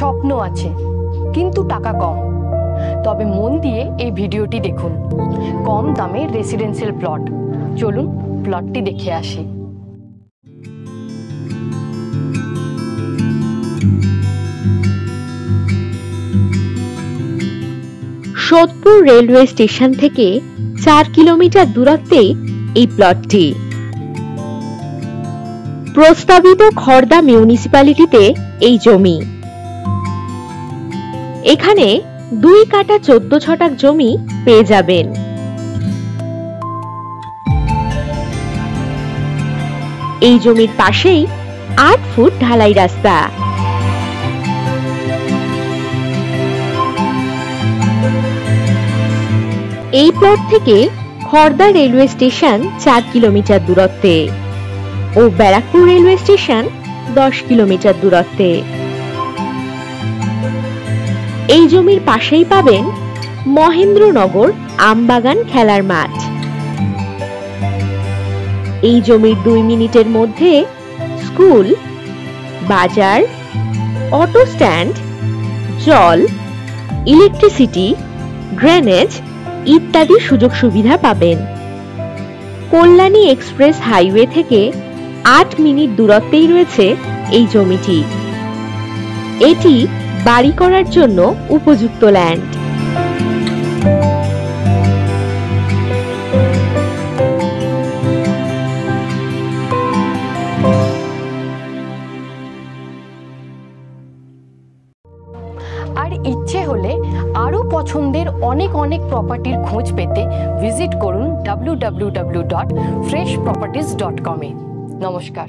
স্বপ্ন আছে কিন্তু টাকা কম, তবে মন দিয়ে এই ভিডিওটি দেখুন। কম দামে রেসিডেন্সিয়াল প্লট। চলুন প্লটটি দেখে আসি। সোদপুর রেলওয়ে স্টেশন থেকে 4 কিলোমিটার দূরত্বে এই প্লটটি। প্রস্তাবিত খড়দা মিউনিসিপ্যালিটিতে এই জমি। এখানে 2 কাঠা 14 ছটাক জমি পেয়ে যাবেন। এই জমির পাশেই 8 ফুট ঢালাই রাস্তা। এই প্লট থেকে খড়দা রেলওয়ে স্টেশন 4 কিলোমিটার দূরত্বে ও ব্যারাকপুর রেলওয়ে স্টেশন 10 কিলোমিটার দূরত্বে। এই জমির পাশেই পাবেন মহেন্দ্রনগর আমবাগান খেলার মাঠ। এই জমির 2 মিনিটের মধ্যে স্কুল, বাজার, অটো স্ট্যান্ড, জল, ইলেকট্রিসিটি, ড্রেনেজ ইত্যাদি সুযোগ সুবিধা পাবেন। কল্যাণী এক্সপ্রেস হাইওয়ে থেকে 8 মিনিট দূরত্বেই রয়েছে এই জমিটি। এটি বাড়ি করার জন্য উপযুক্ত ল্যান্ড। আর ইচ্ছে হলে আরো পছন্দের অনেক প্রপার্টির খোঁজ পেতে ভিজিট করুন www.freshproperties.com এ। নমস্কার।